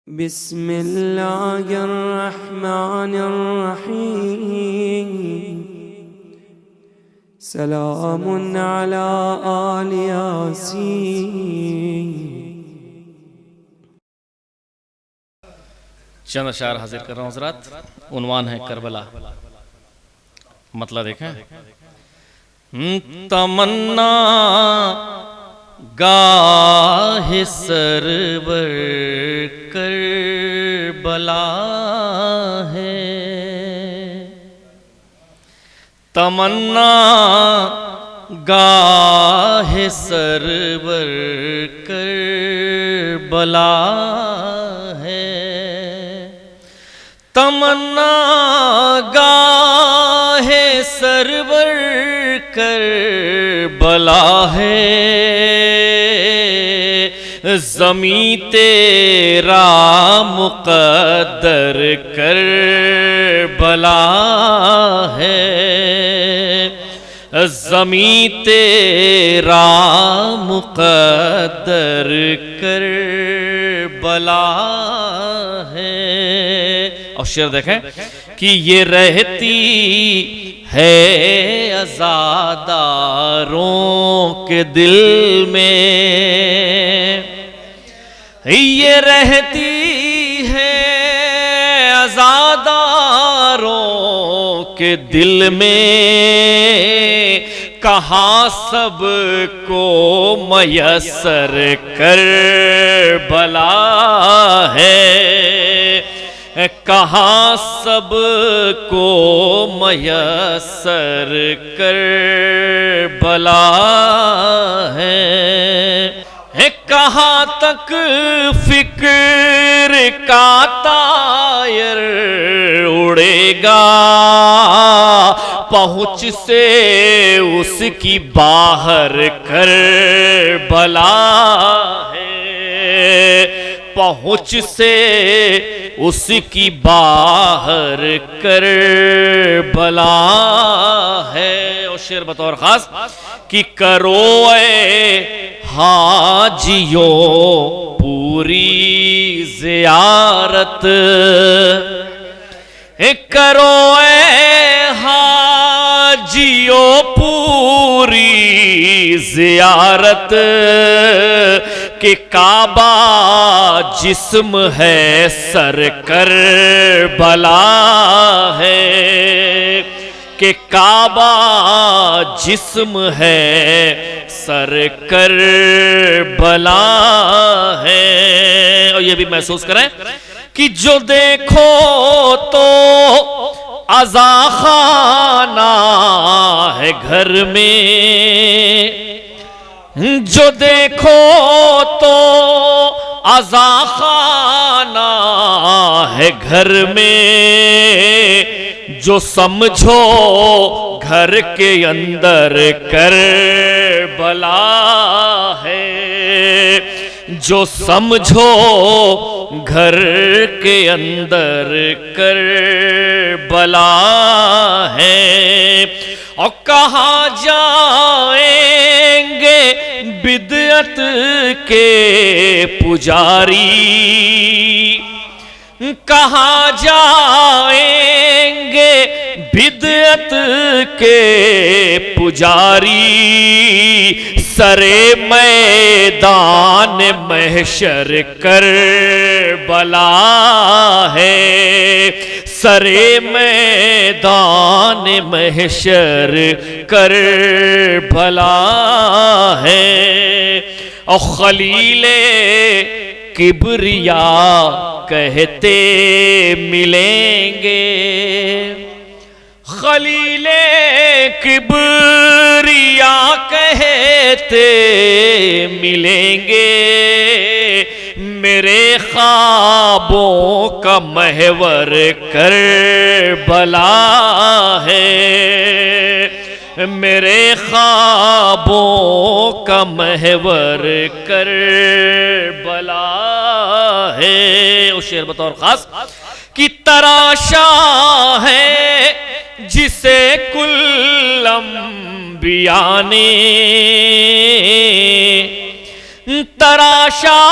بسم اللہ الرحمن الرحیم سلام علی آل یاسین۔ چند اشعار حاضر کر رہا ہوں حضرات۔ عنوان ہے کربلا۔ مطلب دیکھیں، تمنا گاہ سرور کربلا ہے، تمنا گاہ سرور کربلا ہے، تمنا گاہ سرور کربلا ہے، زمیں تیرا مقدر کربلا ہے، زمیں تیرا مقدر کربلا ہے۔ اور شعر دیکھیں کہ یہ رہتی ہے عزاداروں کے دل میں، یہ رہتی ہے عزاداروں کے دل میں، کہاں سب کو میسر کربلا ہے، کہاں سب کو میسر کربلا ہے، کہاں تک فکر کا طائر اڑے گا، پہنچ سے اس کی باہر کربلا ہے، پہنچ سے اس کی باہر کربلا ہے۔ اور شعر بطور خاص کہ کرو اے حاجیوں پوری زیارت، کرو اے حاجیوں پوری زیارت، کہ کعبہ جسم ہے سر کربلا ہے، کہ کعبہ جسم ہے سر کربلا ہے۔ اور یہ بھی محسوس کریں کہ جو دیکھو تو عزا خانہ ہے گھر میں، جو دیکھو تو عزا خانہ ہے گھر میں، جو سمجھو گھر کے اندر کربلا ہے، جو سمجھو گھر کے اندر کربلا ہے۔ اور کہاں جائیں گے بدعت کے پجاری، کہاں جائیں گے بدعت کے پجاری، سرے میدان محشر کربلا ہے، سرے میدان محشر کربلا ہے۔ اور خلیل کبریا کہتے ملیں گے، خلیل کبریا کہتے ملیں گے، میرے خوابوں کا محور کربلا ہے، میرے خوابوں کا محور کربلا ہے۔ اور شعر بطور خاص کہ تراشا ہے جسے کل انبیاء نے، تراشا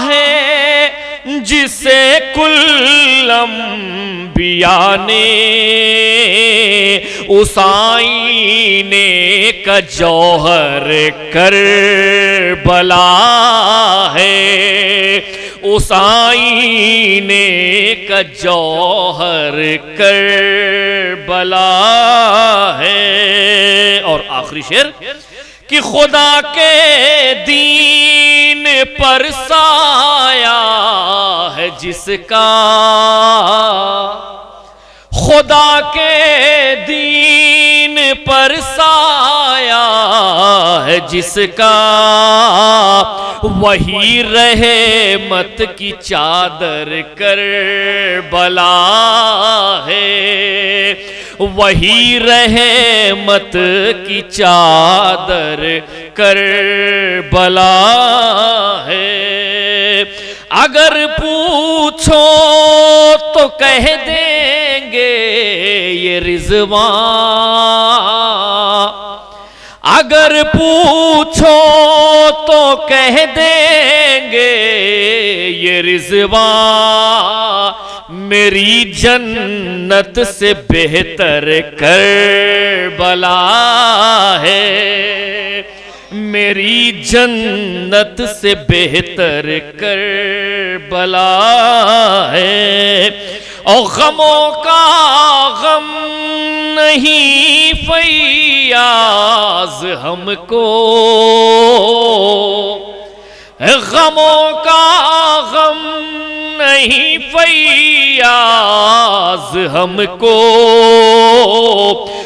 ہے جسے کل انبیاء نے اس آئینے کا جوہر کربلا ہے، اس آئینے کا جوہر کربلا ہے۔ اور آخری شعر کہ خدا کے دین پر سایہ ہے جس کا، خدا کے دین پر سایہ ہے جس کا، وہی رحمت کی چادر کربلا ہے، وہی رحمت کی چادر کربلا ہے۔ اگر پوچھو تو کہہ دیں گے یہ رضوان، اگر پوچھو تو کہہ دیں گے یہ رضوان، میری جنت سے بہتر کربلا ہے، میری جنت سے بہتر کربلا ہے۔ اور غموں کا غم نہیں فیاض ہم کو، غموں کا غم نہیں فیاض ہم کو،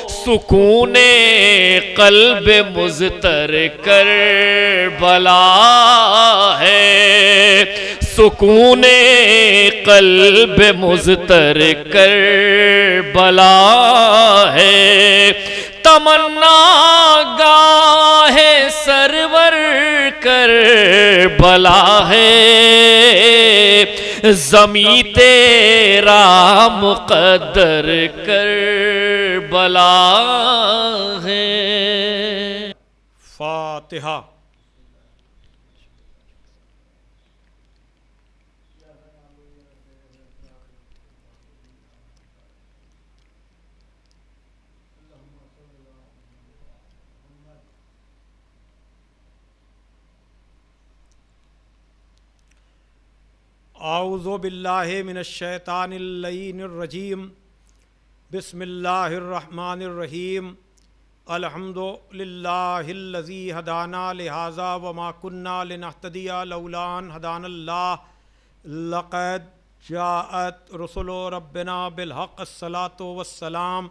سکون قلب مضطر کربلا ہے، سکون قلب مضطر کربلا ہے۔ تمنا گاہ سرور کربلا ہے، زمیں تیرا مقدر کربلا ہے۔ فاتحہ۔ اعوذ باللہ من الشیطان اللعین الرجیم، بسم اللہ الرحمن الرحیم، الحمد للہ الذی ہدانا لہذا وما کنا لنہتدی لولا ان ہدانا اللہ، لقد جاءت رسل ربنا بالحق الصلاۃ والسلام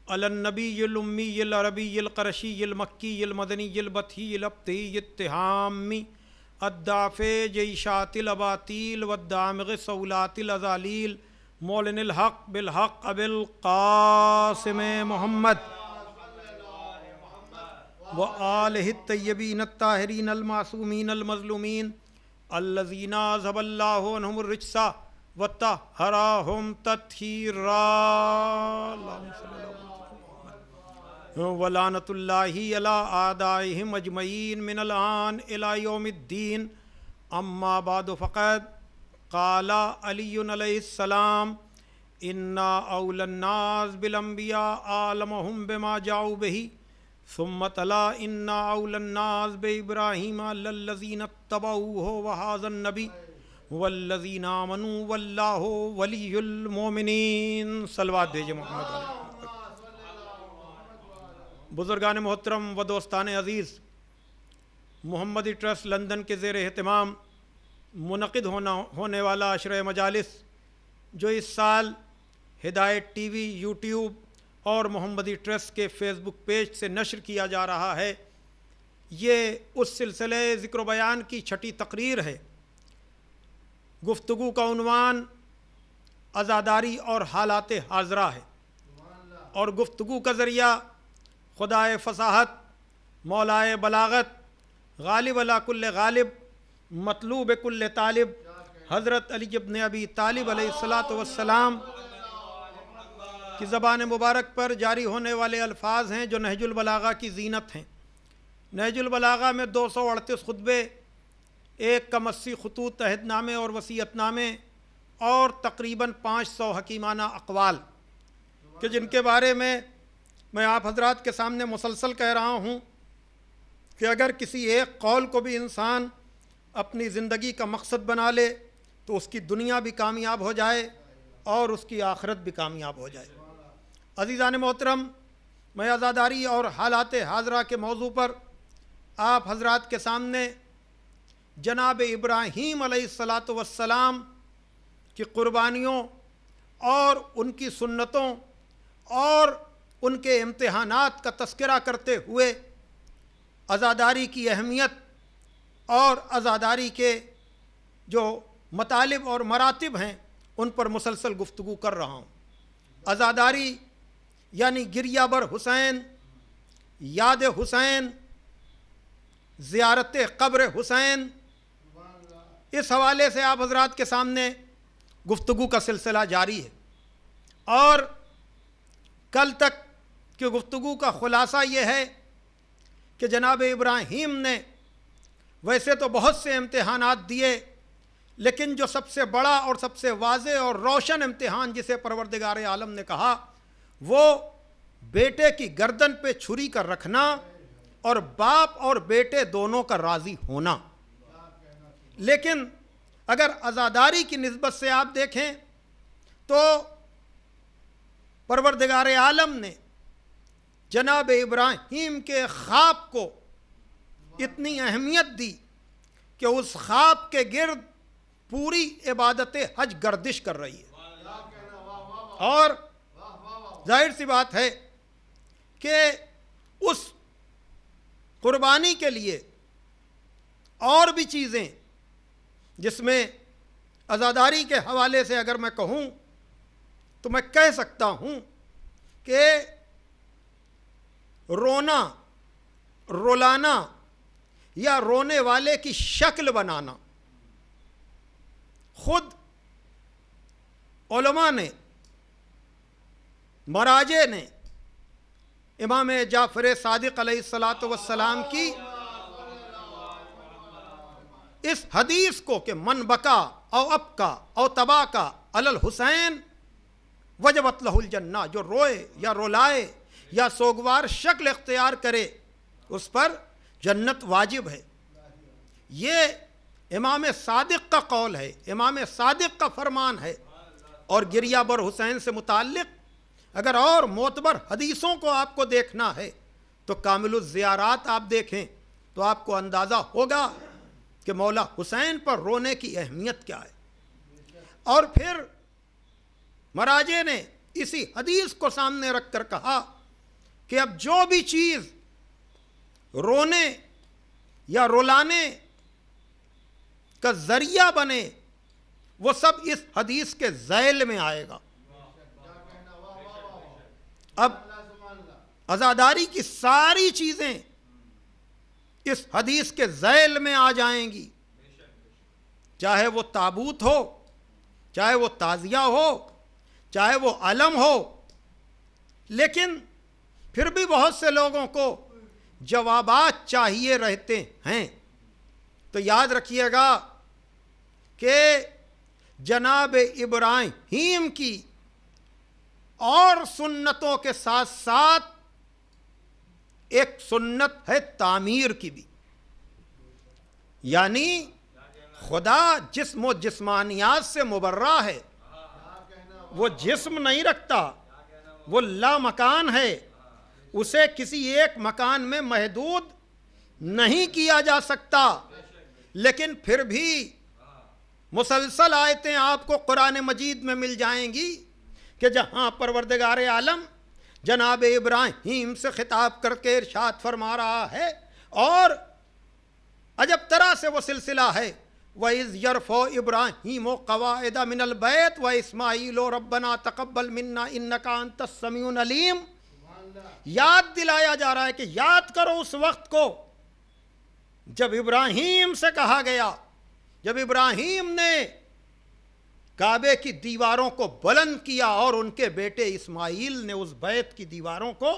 علی النبی الامی العربی القرشی المکی المدنی البطحی الابتہی التہامی الدافع جیشات الاباطیل والدامغ صولات الازالیل، مولن الحق بالحق ابی القاسم محمد وآلہ الطیبین الطاہرین المعصومین المظلومین الذین اذھب اللہ عنہم الرجس وطہرہم تطہیرا، ولعنۃ اللہ علی اعدائہم اجمعین من الآن الی یوم الدین۔ اما بعد فقد قال علی علیہ السلام انا اولی الناس بالانبیاء اعلمہم بما جاؤوا بہ، ثم تلا انا اولی الناس بابراہیم للذین اتبعوہ وہذا النبی والذین آمنوا واللہ ولی المؤمنین۔ صلوات بھیجے محمد علیہ۔ بزرگان محترم و دوستان عزیز، محمدی ٹرسٹ لندن کے زیر اہتمام منعقد ہونے والا عشرہ مجالس، جو اس سال ہدایت ٹی وی، یوٹیوب اور محمدی ٹرسٹ کے فیس بک پیج سے نشر کیا جا رہا ہے، یہ اس سلسلے ذکر و بیان کی چھٹی تقریر ہے۔ گفتگو کا عنوان عزاداری اور حالات حاضرہ ہے، اور گفتگو کا ذریعہ خدائے فصاحت، مولائے بلاغت، غالب علی کل غالب، مطلوب کل طالب، حضرت علی ابن ابی طالب علیہ السلام کی زبان مبارک پر جاری ہونے والے الفاظ ہیں جو نہج البلاغہ کی زینت ہیں۔ نہج البلاغہ میں 238 خطبے ایک کم 80 خطوط عہد نامے اور وصیت نامے اور تقریباً 500 حکیمانہ اقوال کہ جن کے بارے میں آپ حضرات کے سامنے مسلسل کہہ رہا ہوں کہ اگر کسی ایک قول کو بھی انسان اپنی زندگی کا مقصد بنا لے تو اس کی دنیا بھی کامیاب ہو جائے اور اس کی آخرت بھی کامیاب ہو جائے۔ عزیزان محترم، میں عزاداری اور حالات حاضرہ کے موضوع پر آپ حضرات کے سامنے جناب ابراہیم علیہ السلام کی قربانیوں اور ان کی سنتوں اور ان کے امتحانات کا تذکرہ کرتے ہوئے عزاداری کی اہمیت اور عزاداری کے جو مطالب اور مراتب ہیں ان پر مسلسل گفتگو کر رہا ہوں۔ عزاداری یعنی گریہ بر حسین، یاد حسین، زیارت قبر حسین، اس حوالے سے آپ حضرات کے سامنے گفتگو کا سلسلہ جاری ہے، اور کل تک کی گفتگو کا خلاصہ یہ ہے کہ جناب ابراہیم نے ویسے تو بہت سے امتحانات دیے، لیکن جو سب سے بڑا اور سب سے واضح اور روشن امتحان جسے پروردگار عالم نے کہا وہ بیٹے کی گردن پہ چھری کا رکھنا اور باپ اور بیٹے دونوں کا راضی ہونا۔ لیکن اگر عزاداری کی نسبت سے آپ دیکھیں تو پروردگار عالم نے جناب ابراہیم کے خواب کو اتنی اہمیت دی کہ اس خواب کے گرد پوری عبادت حج گردش کر رہی ہے، اور ظاہر سی بات ہے کہ اس قربانی کے لیے اور بھی چیزیں، جس میں عزاداری کے حوالے سے اگر میں کہوں تو میں کہہ سکتا ہوں کہ رونا، رلانا یا رونے والے کی شکل بنانا، خود علماء نے، مراجع نے امام جعفر صادق علیہ السلام کی اس حدیث کو کہ من بکا او ابکا او تباکا علی الحسین وجبت لہ الجنہ، جو روئے یا رولائے یا سوگوار شکل اختیار کرے اس پر جنت واجب ہے۔ یہ امام صادق کا قول ہے، امام صادق کا فرمان ہے، اور گریہ بر حسین سے متعلق اگر اور معتبر حدیثوں کو آپ کو دیکھنا ہے تو کامل الزیارات آپ دیکھیں تو آپ کو اندازہ ہوگا کہ مولا حسین پر رونے کی اہمیت کیا ہے۔ اور پھر مراجع نے اسی حدیث کو سامنے رکھ کر کہا کہ اب جو بھی چیز رونے یا رلانے کا ذریعہ بنے وہ سب اس حدیث کے ذیل میں آئے گا۔ اب عزاداری کی ساری چیزیں اس حدیث کے ذیل میں آ جائیں گی، چاہے وہ تابوت ہو، چاہے وہ تعزیہ ہو، چاہے وہ علم ہو، لیکن پھر بھی بہت سے لوگوں کو جوابات چاہیے رہتے ہیں۔ تو یاد رکھیے گا کہ جناب ابراہیم کی اور سنتوں کے ساتھ ساتھ ایک سنت ہے تعمیر کی بھی، یعنی خدا جسم و جسمانیات سے مبرہ ہے، وہ جسم نہیں رکھتا، وہ لا مکان ہے، اسے کسی ایک مکان میں محدود نہیں کیا جا سکتا۔ لیکن پھر بھی مسلسل آیتیں آپ کو قرآن مجید میں مل جائیں گی کہ جہاں پروردگار عالم جناب ابراہیم سے خطاب کر کے ارشاد فرما رہا ہے، اور عجب طرح سے وہ سلسلہ ہے، وَإِذْ يَرْفَعُ إِبْرَاهِيمُ الْقَوَاعِدَ مِنَ الْبَيْتِ وَإِسْمَاعِيلُ رَبَّنَا تَقَبَّلْ مِنَّا إِنَّكَ أَنْتَ السَّمِيعُ الْعَلِيمُ۔ یاد دلایا جا رہا ہے کہ یاد کرو اس وقت کو جب ابراہیم سے کہا گیا، جب ابراہیم نے کعبے کی دیواروں کو بلند کیا اور ان کے بیٹے اسماعیل نے اس بیت کی دیواروں کو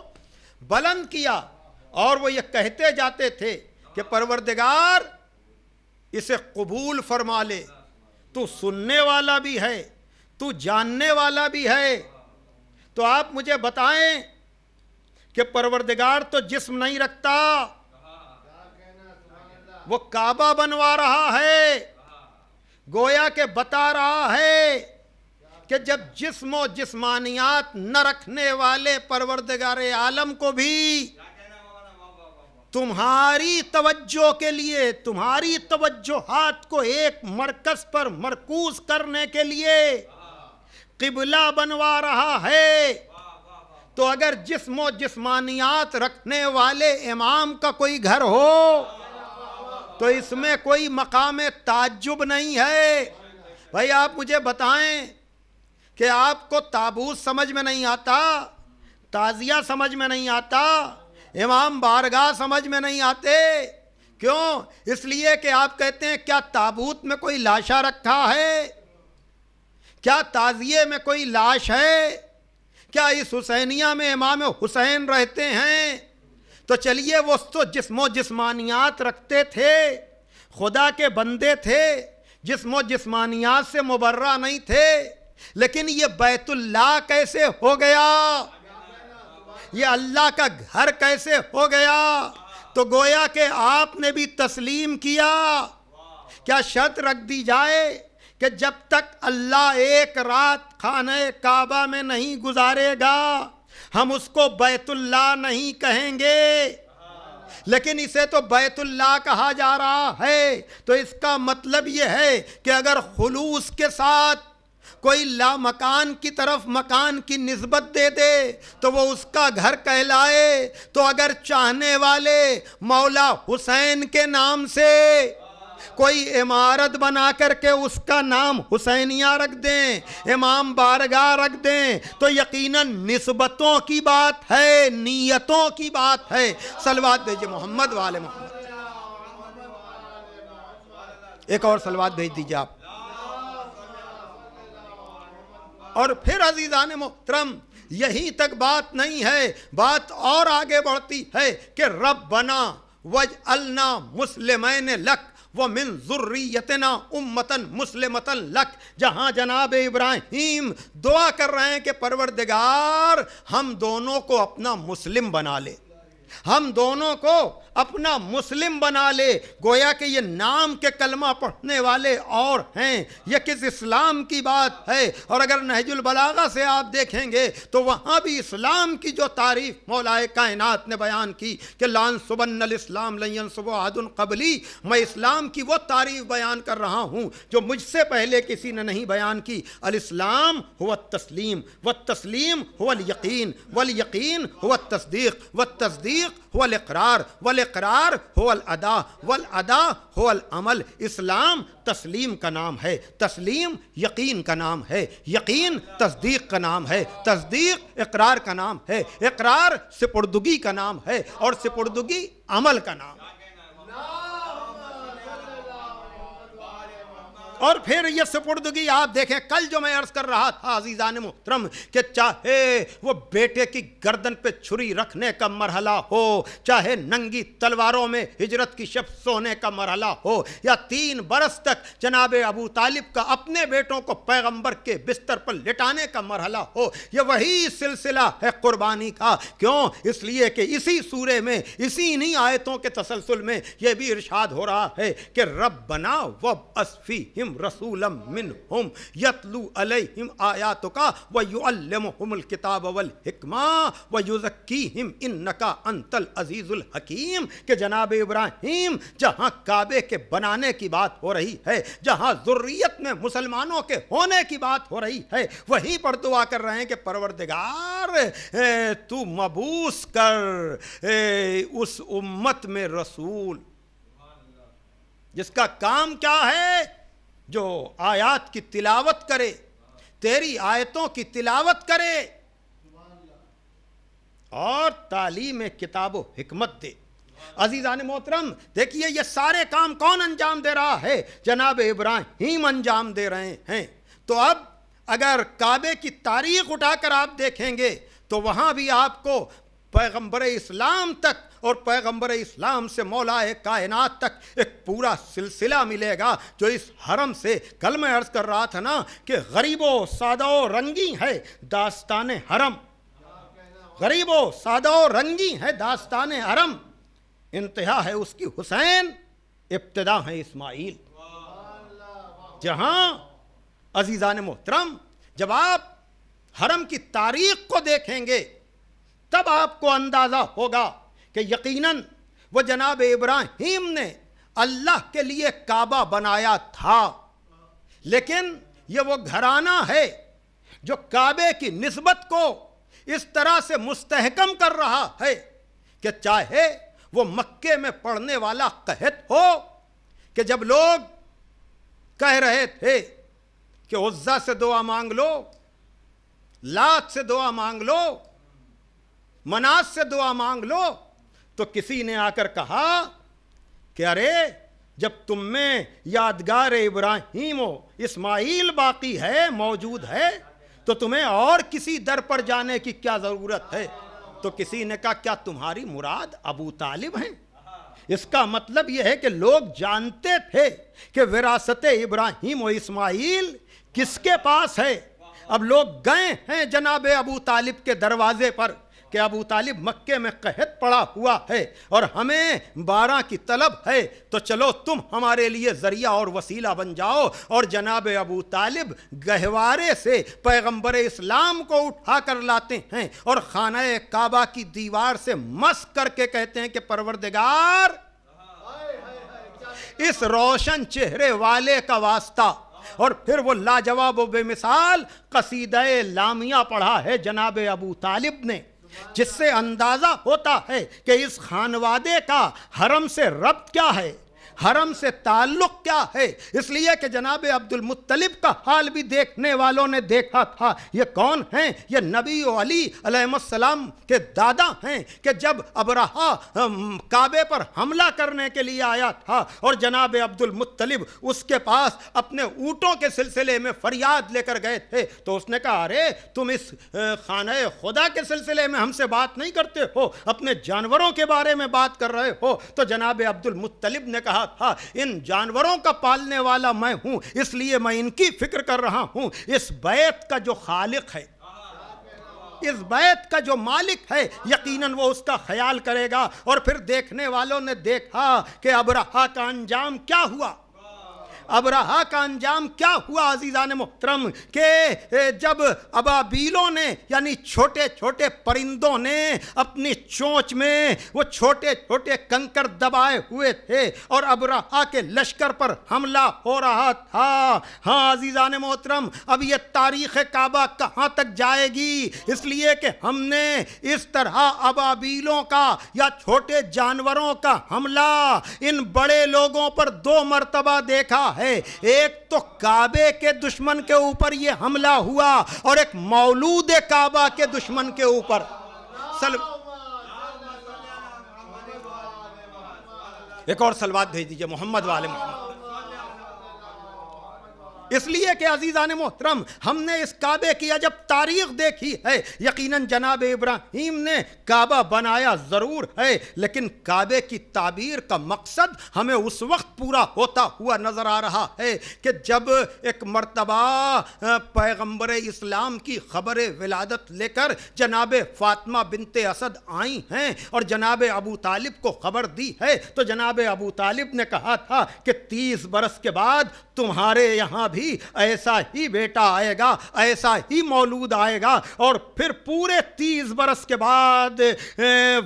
بلند کیا، اور وہ یہ کہتے جاتے تھے کہ پروردگار اسے قبول فرما لے، تو سننے والا بھی ہے، تو جاننے والا بھی ہے۔ تو آپ مجھے بتائیں کہ پروردگار تو جسم نہیں رکھتا، وہ کعبہ بنوا رہا ہے، گویا کہ بتا رہا ہے کہ جب جسم و جسمانیات نہ رکھنے والے پروردگار عالم کو بھی تمہاری توجہ کے لیے، تمہاری توجہات کو ایک مرکز پر مرکوز کرنے کے لیے قبلہ بنوا رہا ہے، تو اگر جسم و جسمانیات رکھنے والے امام کا کوئی گھر ہو تو اس میں کوئی مقام تعجب نہیں ہے۔ بھائی آپ مجھے بتائیں کہ آپ کو تابوت سمجھ میں نہیں آتا، تعزیہ سمجھ میں نہیں آتا، امام بارگاہ سمجھ میں نہیں آتے، کیوں؟ اس لیے کہ آپ کہتے ہیں کیا تابوت میں کوئی لاشا رکھا ہے؟ کیا تعزیے میں کوئی لاش ہے؟ کیا اس حسینیہ میں امام حسین رہتے ہیں؟ تو چلیے وہ تو جسم و جسمانیات رکھتے تھے، خدا کے بندے تھے، جسم و جسمانیات سے مبرہ نہیں تھے، لیکن یہ بیت اللہ کیسے ہو گیا؟ یہ اللہ کا گھر کیسے ہو گیا؟ تو گویا کہ آپ نے بھی تسلیم کیا۔ کیا شرط رکھ دی جائے کہ جب تک اللہ ایک رات خانہ کعبہ میں نہیں گزارے گا ہم اس کو بیت اللہ نہیں کہیں گے؟ لیکن اسے تو بیت اللہ کہا جا رہا ہے، تو اس کا مطلب یہ ہے کہ اگر خلوص کے ساتھ کوئی لا مکان کی طرف مکان کی نسبت دے دے تو وہ اس کا گھر کہلائے، تو اگر چاہنے والے مولا حسین کے نام سے کوئی عمارت بنا کر کے اس کا نام حسینیہ رکھ دیں، امام بارگاہ رکھ دیں، تو یقیناً نسبتوں کی بات ہے، نیتوں کی بات ہے۔ صلوات بھیجئے محمد والے محمد۔ ایک اور صلوات بھیج دیجئے آپ۔ اور پھر عزیزان محترم یہیں تک بات نہیں ہے، بات اور آگے بڑھتی ہے کہ ربنا وجعلنا مسلمین لک ومن ذریتنا امتن مسلمتن لک، جہاں جناب ابراہیم دعا کر رہے ہیں کہ پروردگار ہم دونوں کو اپنا مسلم بنا لے، ہم دونوں کو اپنا مسلم بنا لے۔ گویا کہ یہ نام کے کلمہ پڑھنے والے اور ہیں، یہ کس اسلام کی بات ہے؟ اور اگر نہج البلاغہ سے آپ دیکھیں گے تو وہاں بھی اسلام کی جو تعریف مولا کائنات نے بیان کی کہ لان سبن الاسلام لن ينسب احد قبلی، میں اسلام کی وہ تعریف بیان کر رہا ہوں جو مجھ سے پہلے کسی نے نہیں بیان کی۔ الاسلام هو التسلیم، والتسلیم هو الیقین، والیقین هو التصدیق، والتصدیق هو الاقرار، والاقرار هو الادا، والادا هو العمل۔ اسلام تسلیم کا نام ہے، تسلیم یقین کا نام ہے، یقین تصدیق کا نام ہے، تصدیق اقرار کا نام ہے، اقرار سپردگی کا نام ہے، اور سپردگی عمل کا نام ہے۔ اور پھر یہ سپردگی آپ دیکھیں، کل جو میں عرض کر رہا تھا عزیزان محترم کہ چاہے وہ بیٹے کی گردن پہ چھری رکھنے کا مرحلہ ہو، چاہے ننگی تلواروں میں ہجرت کی شب سونے کا مرحلہ ہو، یا 3 برس تک جناب ابو طالب کا اپنے بیٹوں کو پیغمبر کے بستر پر لٹانے کا مرحلہ ہو، یہ وہی سلسلہ ہے قربانی کا۔ کیوں؟ اس لیے کہ اسی سورے میں، اسی انہی آیتوں کے تسلسل میں یہ بھی ارشاد ہو رہا ہے کہ ربنا وابعث فیہم رسولا منہم یتلو علیہم آیاتک ویعلمہم الکتاب والحکمہ ویزکیہم انک انت العزیز الحکیم، کہ جناب ابراہیم جہاں کعبے کے بنانے کی بات ہو رہی ہے، جہاں ذریت میں مسلمانوں کے ہونے کی بات ہو رہی ہے، وہیں پر دعا کر رہے ہیں کہ پروردگار تو مبعوث کر اس امت میں رسول جس کا کام کیا ہے، جو آیات کی تلاوت کرے، تیری آیتوں کی تلاوت کرے اور تعلیم کتاب و حکمت دے۔ عزیزان محترم دیکھیے یہ سارے کام کون انجام دے رہا ہے؟ جناب ابراہیم انجام دے رہے ہیں۔ تو اب اگر کعبے کی تاریخ اٹھا کر آپ دیکھیں گے تو وہاں بھی آپ کو پیغمبر اسلام تک اور پیغمبر اسلام سے مولا کائنات تک ایک پورا سلسلہ ملے گا جو اس حرم سے، کل میں عرض کر رہا تھا نا کہ غریب و سادہ و رنگی ہے داستان حرم، غریب و سادہ و رنگی ہے داستان حرم، انتہا ہے اس کی حسین، ابتدا ہے اسماعیل۔ جہاں عزیزان محترم جب آپ حرم کی تاریخ کو دیکھیں گے تب آپ کو اندازہ ہوگا کہ یقیناً وہ جناب ابراہیم نے اللہ کے لیے کعبہ بنایا تھا، لیکن یہ وہ گھرانہ ہے جو کعبے کی نسبت کو اس طرح سے مستحکم کر رہا ہے کہ چاہے وہ مکے میں پڑھنے والا قحط ہو کہ جب لوگ کہہ رہے تھے کہ عزا سے دعا مانگ لو، لات سے دعا مانگ لو، منات سے دعا مانگ لو، تو کسی نے آ کر کہا کہ ارے جب تم میں یادگار ابراہیم و اسماعیل باقی ہے، موجود ہے، تو تمہیں اور کسی در پر جانے کی کیا ضرورت ہے؟ تو کسی نے کہا کیا تمہاری مراد ابو طالب ہیں؟ اس کا مطلب یہ ہے کہ لوگ جانتے تھے کہ وراثت ابراہیم و اسماعیل کس کے پاس ہے۔ اب لوگ گئے ہیں جناب ابو طالب کے دروازے پر کہ ابو طالب مکے میں قحط پڑا ہوا ہے اور ہمیں 12 کی طلب ہے، تو چلو تم ہمارے لیے ذریعہ اور وسیلہ بن جاؤ۔ اور جناب ابو طالب گہوارے سے پیغمبر اسلام کو اٹھا کر لاتے ہیں اور خانہ کعبہ کی دیوار سے مس کر کے کہتے ہیں کہ پروردگار اس روشن چہرے والے کا واسطہ، اور پھر وہ لاجواب و بے مثال قصیدہ لامیہ پڑھا ہے جناب ابو طالب نے، جس سے اندازہ ہوتا ہے کہ اس خانوادے کا حرم سے ربط کیا ہے، حرم سے تعلق کیا ہے۔ اس لیے کہ جناب عبد المطلب کا حال بھی دیکھنے والوں نے دیکھا تھا، یہ کون ہیں؟ یہ نبی و علی علیہ السلام کے دادا ہیں کہ جب ابرہا کعبے پر حملہ کرنے کے لیے آیا تھا اور جناب عبد المطلب اس کے پاس اپنے اونٹوں کے سلسلے میں فریاد لے کر گئے تھے، تو اس نے کہا ارے تم اس خانہ خدا کے سلسلے میں ہم سے بات نہیں کرتے ہو، اپنے جانوروں کے بارے میں بات کر رہے ہو۔ تو جناب عبد المطلب نے کہا تھا ان جانوروں کا پالنے والا میں ہوں، اس لیے میں ان کی فکر کر رہا ہوں، اس بیت کا جو خالق ہے، اس بیت کا جو مالک ہے، یقیناً وہ اس کا خیال کرے گا۔ اور پھر دیکھنے والوں نے دیکھا کہ ابرہا کا انجام کیا ہوا، ابرہا کا انجام کیا ہوا عزیزان محترم، کہ جب ابابیلوں نے یعنی چھوٹے چھوٹے پرندوں نے اپنی چونچ میں وہ چھوٹے چھوٹے کنکر دبائے ہوئے تھے اور ابرہا کے لشکر پر حملہ ہو رہا تھا۔ ہاں عزیزان محترم، اب یہ تاریخ کعبہ کہاں تک جائے گی؟ اس لیے کہ ہم نے اس طرح ابابیلوں کا یا چھوٹے جانوروں کا حملہ ان بڑے لوگوں پر 2 مرتبہ دیکھا ہے۔ ایک تو کعبے کے دشمن کے اوپر یہ حملہ ہوا اور ایک مولود کعبہ کے دشمن کے اوپر۔ ایک اور صلوات بھیج دیجئے محمد والے محمد۔ اس لیے کہ عزیزان محترم ہم نے اس کعبے کی جب تاریخ دیکھی ہے، یقیناً جناب ابراہیم نے کعبہ بنایا ضرور ہے، لیکن کعبے کی تعبیر کا مقصد ہمیں اس وقت پورا ہوتا ہوا نظر آ رہا ہے کہ جب ایک مرتبہ پیغمبر اسلام کی خبر ولادت لے کر جناب فاطمہ بنت اسد آئی ہیں اور جناب ابو طالب کو خبر دی ہے، تو جناب ابو طالب نے کہا تھا کہ 30 برس کے بعد تمہارے یہاں بھی ایسا ہی بیٹا آئے گا، ایسا ہی مولود آئے گا۔ اور پھر پورے 30 برس کے بعد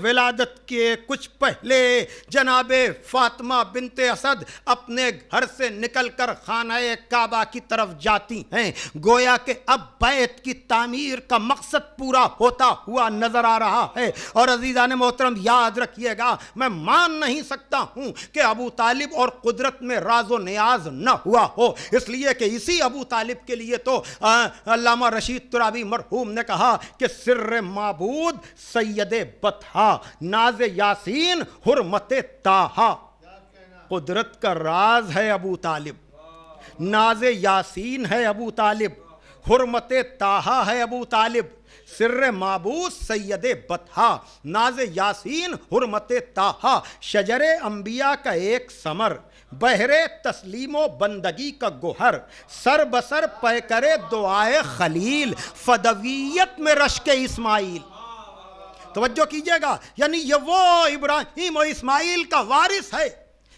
ولادت کے کچھ پہلے جناب فاطمہ بنت اسد اپنے گھر سے نکل کر خانہ کعبہ کی طرف جاتی ہیں، گویا کہ اب بیت کی تعمیر کا مقصد پورا ہوتا ہوا نظر آ رہا ہے۔ اور عزیزان محترم یاد رکھیے گا، میں مان نہیں سکتا ہوں کہ ابو طالب اور قدرت میں راز و نیاز نہ ہوا ہو، اس لیے کہ اسی ابو طالب کے لیے تو علامہ رشید ترابی مرحوم نے کہا کہ سر معبود سید بطحا، ناز یاسین حرمت طٰہا۔ قدرت کا راز ہے ابو طالب، ناز یاسین ہے ابو طالب، حرمت طٰہٰ ہے ابو طالب، سر معبود سید بطحا، ناز یاسین حرمت طٰہٰ، شجر انبیاء کا ایک ثمر، بحر تسلیم و بندگی کا گوہر، سر بسر پے کرے دعائے خلیل، فدویت میں رشک اسماعیل۔ توجہ کیجئے گا، یعنی یہ وہ ابراہیم و اسماعیل کا وارث ہے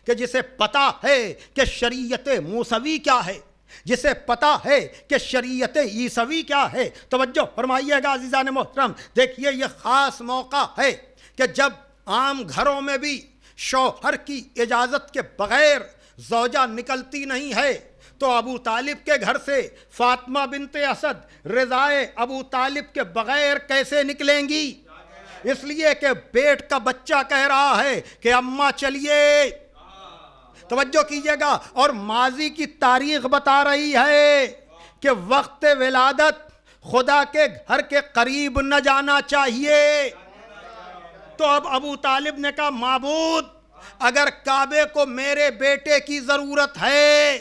کہ جسے پتا ہے کہ شریعت موسوی کیا ہے، جسے پتا ہے کہ شریعت عیسوی کیا ہے۔ توجہ فرمائیے گا عزیزان محترم، دیکھیے یہ خاص موقع ہے کہ جب عام گھروں میں بھی شوہر کی اجازت کے بغیر زوجہ نکلتی نہیں ہے، تو ابو طالب کے گھر سے فاطمہ بنت اسد رضائے ابو طالب کے بغیر کیسے نکلیں گی؟ اس لیے کہ پیٹ کا بچہ کہہ رہا ہے کہ اماں چلیے۔ توجہ کیجئے گا، اور ماضی کی تاریخ بتا رہی ہے کہ وقت ولادت خدا کے گھر کے قریب نہ جانا چاہیے۔ تو اب ابو طالب نے کہا معبود اگر کعبے کو میرے بیٹے کی ضرورت ہے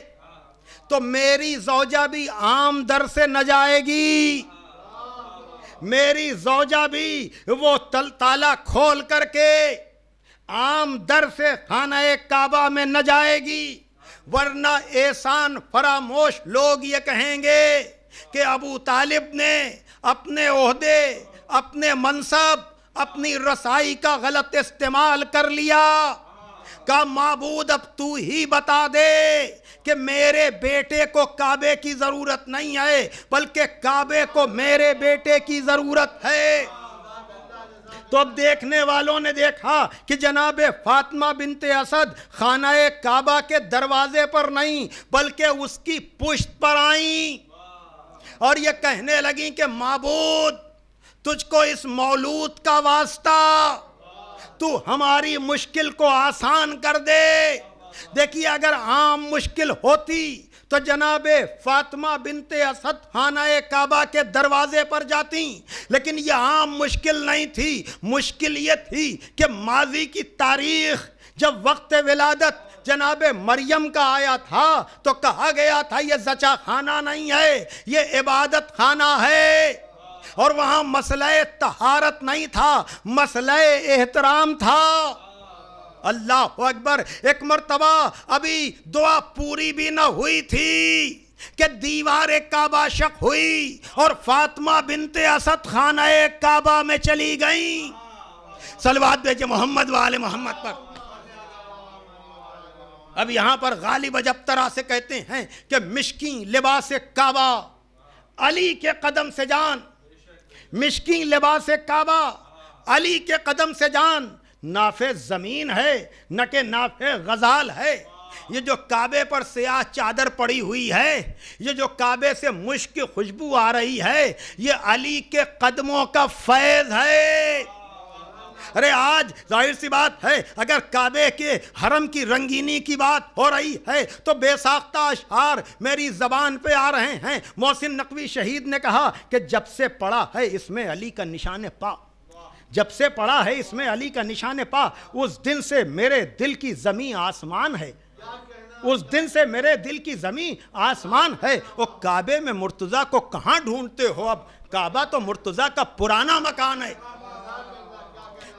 تو میری زوجہ بھی عام در سے نہ جائے گی، میری زوجہ بھی وہ تالا کھول کر کے عام در سے خانہ کعبہ میں نہ جائے گی، ورنہ احسان فراموش لوگ یہ کہیں گے کہ ابو طالب نے اپنے عہدے، اپنے منصب، اپنی رسائی کا غلط استعمال کر لیا۔ کہا معبود اب تو ہی بتا دے کہ میرے بیٹے کو کعبے کی ضرورت نہیں ہے بلکہ کعبے کو میرے بیٹے کی ضرورت ہے۔ تو اب دیکھنے والوں نے دیکھا کہ جناب فاطمہ بنت اسد خانہ کعبہ کے دروازے پر نہیں بلکہ اس کی پشت پر آئیں اور یہ کہنے لگیں کہ معبود تجھ کو اس مولود کا واسطہ، تو ہماری مشکل کو آسان کر دے۔ دیکھیے اگر عام مشکل ہوتی تو جناب فاطمہ بنت اسد خانہ کعبہ کے دروازے پر جاتی، لیکن یہ عام مشکل نہیں تھی، مشکل یہ تھی کہ ماضی کی تاریخ جب وقت ولادت جناب مریم کا آیا تھا تو کہا گیا تھا یہ زچہ خانہ نہیں ہے، یہ عبادت خانہ ہے، اور وہاں مسئلہ طہارت نہیں تھا، مسئلہ احترام تھا۔ اللہ اکبر۔ ایک مرتبہ ابھی دعا پوری بھی نہ ہوئی تھی کہ دیوار کعبہ شق ہوئی اور فاطمہ بنت اسد خانہ کعبہ میں چلی گئیں۔ صلوات بھیجے محمد وآل محمد پر۔ اب یہاں پر غالب جب طرح سے کہتے ہیں کہ مشکین لباس کعبہ علی کے قدم سے جان، مشکین لباس کعبہ علی کے قدم سے جان، نافع زمین ہے نہ کہ نافع غزال ہے۔ یہ جو کعبے پر سیاہ چادر پڑی ہوئی ہے، یہ جو کعبے سے مشک کی خوشبو آ رہی ہے، یہ علی کے قدموں کا فیض ہے۔ ارے آج ظاہر سی بات ہے اگر کعبے کے حرم کی رنگینی کی بات ہو رہی ہے تو بے ساختہ اشعار میری زبان پہ آ رہے ہیں۔ محسن نقوی شہید نے کہا کہ جب سے پڑا ہے اس میں علی کا نشان پا، جب سے پڑا ہے اس میں علی کا نشان پا، اس دن سے میرے دل کی زمین آسمان ہے، اس دن سے میرے دل کی زمین آسمان ہے۔ وہ کعبے میں مرتضیٰ کو کہاں ڈھونڈتے ہو؟ اب کعبہ تو مرتضیٰ کا پرانا مکان ہے۔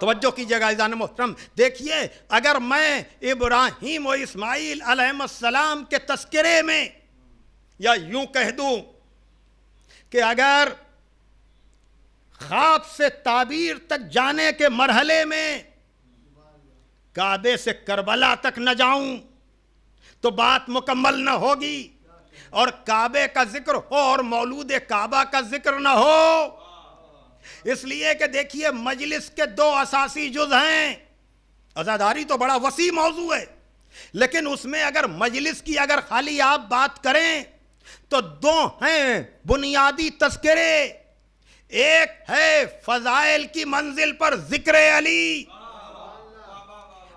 توجہ کیجیے گا عزیزان محترم، دیکھیے اگر میں ابراہیم و اسماعیل علیہ السلام کے تذکرے میں یا یوں کہہ دوں کہ اگر خواب سے تعبیر تک جانے کے مرحلے میں کعبے سے کربلا تک نہ جاؤں تو بات مکمل نہ ہوگی، اور کعبے کا ذکر ہو اور مولود کعبہ کا ذکر نہ ہو۔ اس لیے کہ دیکھیے مجلس کے دو اساسی جز ہیں، عزاداری تو بڑا وسیع موضوع ہے، لیکن اس میں اگر مجلس کی اگر خالی آپ بات کریں تو دو ہیں بنیادی تذکرے، ایک ہے فضائل کی منزل پر ذکر علی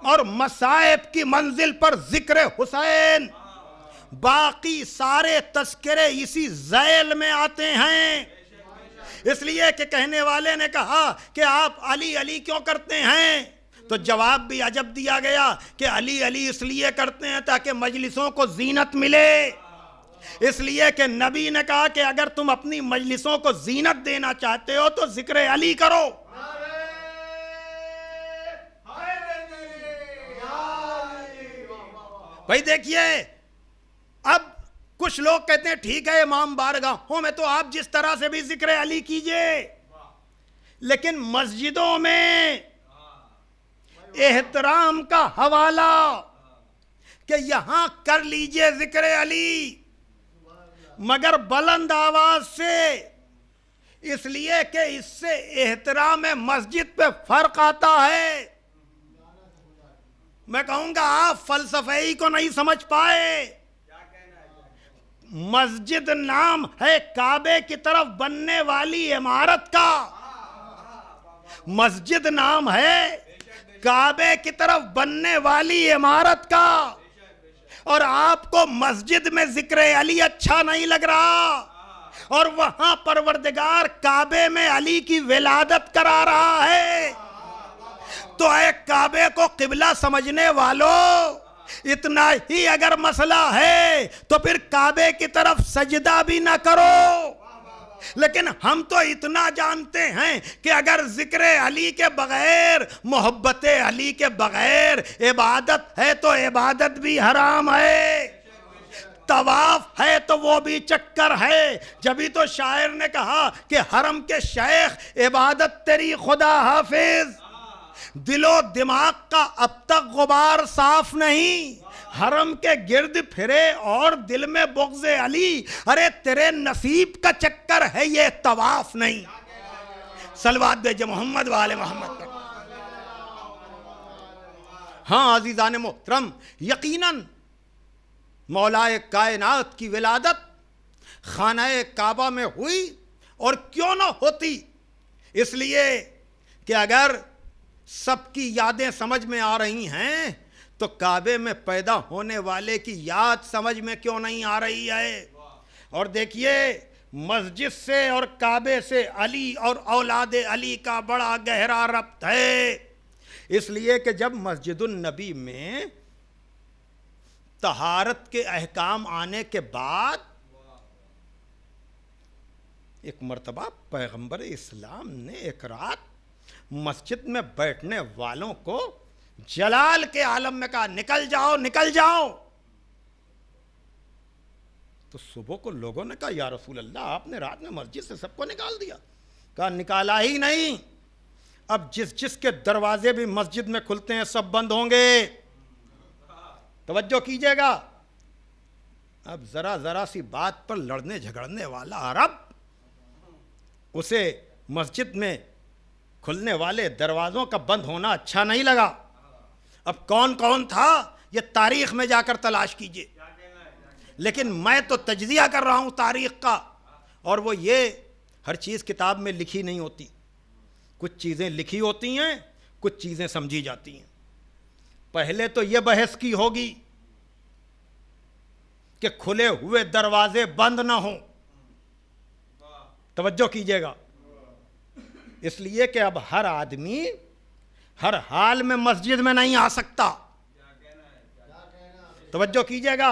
اور مصائب کی منزل پر ذکر حسین، باقی سارے تذکرے اسی ذیل میں آتے ہیں۔ اس لیے کہ کہنے والے نے کہا کہ آپ علی علی کیوں کرتے ہیں، تو جواب بھی عجب دیا گیا کہ علی علی اس لیے کرتے ہیں تاکہ مجلسوں کو زینت ملے، اس لیے کہ نبی نے کہا کہ اگر تم اپنی مجلسوں کو زینت دینا چاہتے ہو تو ذکر علی کرو. بھائی دیکھیے، اب کچھ لوگ کہتے ہیں ٹھیک ہے امام بارگاہوں میں تو آپ جس طرح سے بھی ذکر علی کیجئے، لیکن مسجدوں میں احترام کا حوالہ کہ یہاں کر لیجئے ذکر علی، مگر بلند آواز سے، اس لیے کہ اس سے احترام مسجد پہ فرق آتا ہے. میں کہوں گا آپ فلسفے کو نہیں سمجھ پائے. مسجد نام ہے کعبے کی طرف بننے والی عمارت کا، مسجد نام ہے کعبے کی طرف بننے والی عمارت کا، اور آپ کو مسجد میں ذکر علی اچھا نہیں لگ رہا اور وہاں پروردگار کعبے میں علی کی ولادت کرا رہا ہے، تو اے کعبے کو قبلہ سمجھنے والوں، اتنا ہی اگر مسئلہ ہے تو پھر کعبے کی طرف سجدہ بھی نہ کرو. لیکن ہم تو اتنا جانتے ہیں کہ اگر ذکر علی کے بغیر، محبت علی کے بغیر عبادت ہے تو عبادت بھی حرام ہے، طواف ہے تو وہ بھی چکر ہے. جبھی تو شاعر نے کہا کہ حرم کے شیخ عبادت تیری خدا حافظ، دل و دماغ کا اب تک غبار صاف نہیں، حرم کے گرد پھرے اور دل میں بغض علی. ارے تیرے نصیب کا چکر ہے یہ، طواف نہیں. صلوات بھیجے محمد والے محمد پر. ہاں عزیزان محترم، یقیناً مولائے کائنات کی ولادت خانہ کعبہ میں ہوئی، اور کیوں نہ ہوتی، اس لیے کہ اگر سب کی یادیں سمجھ میں آ رہی ہیں تو کعبے میں پیدا ہونے والے کی یاد سمجھ میں کیوں نہیں آ رہی ہے. اور دیکھیے، مسجد سے اور کعبے سے علی اور اولاد علی کا بڑا گہرا ربط ہے. اس لیے کہ جب مسجد النبی میں طہارت کے احکام آنے کے بعد ایک مرتبہ پیغمبر اسلام نے ایک رات مسجد میں بیٹھنے والوں کو جلال کے عالم میں کہا نکل جاؤ نکل جاؤ. تو صبح کو لوگوں نے کہا یا رسول اللہ آپ نے رات میں مسجد سے سب کو نکال دیا. کہا نکالا ہی نہیں، اب جس کے دروازے بھی مسجد میں کھلتے ہیں سب بند ہوں گے. توجہ کیجئے گا، اب ذرا سی بات پر لڑنے جھگڑنے والا عرب، اسے مسجد میں کھلنے والے دروازوں کا بند ہونا اچھا نہیں لگا. اب کون کون تھا یہ تاریخ میں جا کر تلاش کیجئے، لیکن میں تو تجزیہ کر رہا ہوں تاریخ کا، اور وہ یہ ہر چیز کتاب میں لکھی نہیں ہوتی، کچھ چیزیں لکھی ہوتی ہیں، کچھ چیزیں سمجھی جاتی ہیں. پہلے تو یہ بحث کی ہوگی کہ کھلے ہوئے دروازے بند نہ ہوں. توجہ کیجئے گا، اس لیے کہ اب ہر آدمی ہر حال میں مسجد میں نہیں آ سکتا. توجہ کیجئے گا،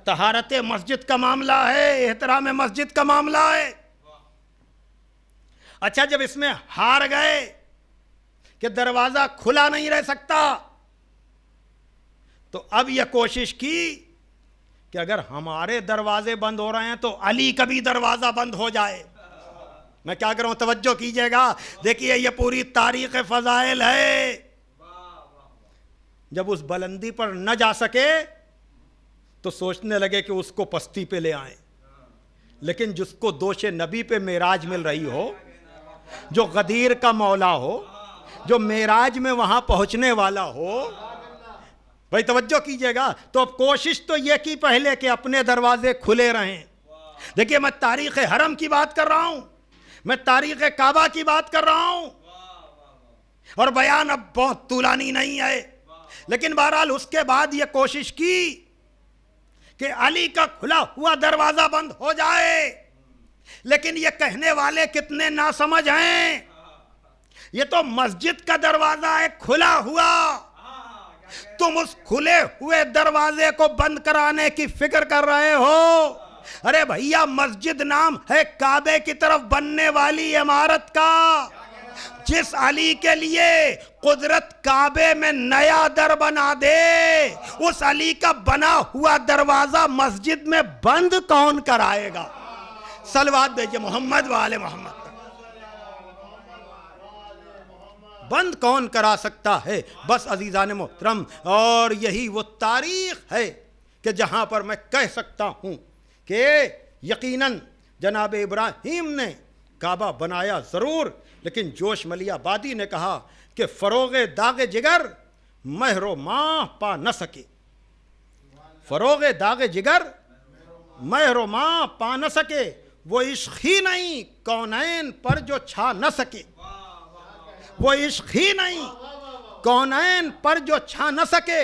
طہارت مسجد کا معاملہ ہے، احترام مسجد کا معاملہ ہے. اچھا جب اس میں ہار گئے کہ دروازہ کھلا نہیں رہ سکتا، تو اب یہ کوشش کی کہ اگر ہمارے دروازے بند ہو رہے ہیں تو علی کا بھی دروازہ بند ہو جائے. میں کیا کروں، توجہ کیجئے گا. دیکھیے یہ پوری تاریخ فضائل ہے. جب اس بلندی پر نہ جا سکے تو سوچنے لگے کہ اس کو پستی پہ لے آئیں، لیکن جس کو دوش نبی پہ معراج مل رہی ہو، جو غدیر کا مولا ہو، جو معراج میں وہاں پہنچنے والا ہو، بھائی توجہ کیجئے گا. تو اب کوشش تو یہ کی پہلے کہ اپنے دروازے کھلے رہیں. دیکھیے میں تاریخ حرم کی بات کر رہا ہوں، میں تاریخ کعبہ کی بات کر رہا ہوں، اور بیان اب بہت طولانی نہیں ہے، لیکن بہرحال اس کے بعد یہ کوشش کی کہ علی کا کھلا ہوا دروازہ بند ہو جائے. لیکن یہ کہنے والے کتنے ناسمجھ ہیں. یہ تو مسجد کا دروازہ ہے کھلا ہوا، تم اس کھلے ہوئے دروازے کو بند کرانے کی فکر کر رہے ہو؟ ارے بھیا مسجد نام ہے کعبے کی طرف بننے والی عمارت کا، جس علی کے لیے قدرت کعبے میں نیا در بنا دے، اس علی کا بنا ہوا دروازہ مسجد میں بند کون کرائے گا؟ صلوات بھیجئے محمد وآل محمد۔ بند کون کرا سکتا ہے؟ بس عزیزان محترم، اور یہی وہ تاریخ ہے کہ جہاں پر میں کہہ سکتا ہوں کہ یقیناً جناب ابراہیم نے کعبہ بنایا ضرور، لیکن جوش ملی آبادی نے کہا کہ فروغ داغ جگر مہر و ماہ پا نہ سکے، فروغ داغ جگر مہر و ماہ پا نہ سکے، وہ عشق ہی نہیں کونین پر جو چھا نہ سکے، وہ عشق ہی نہیں کونین پر جو چھا نہ سکے،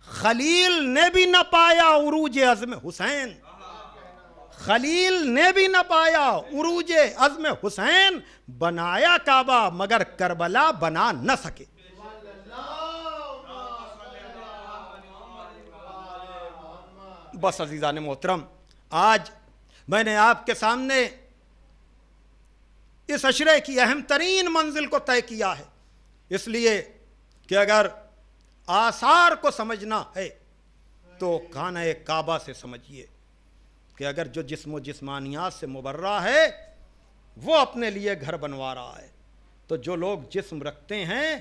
خلیل نے بھی نہ پایا عروج عزم حسین، خلیل نے بھی نہ پایا عروج عزم حسین، بنایا کعبہ مگر کربلا بنا نہ سکے۔ بس عزیزان محترم، آج میں نے آپ کے سامنے اس عشرے کی اہم ترین منزل کو طے کیا ہے، اس لیے کہ اگر آثار کو سمجھنا ہے تو خانہ کعبہ سے سمجھیے کہ اگر جو جسم و جسمانیات سے مبرہ ہے وہ اپنے لیے گھر بنوا رہا ہے، تو جو لوگ جسم رکھتے ہیں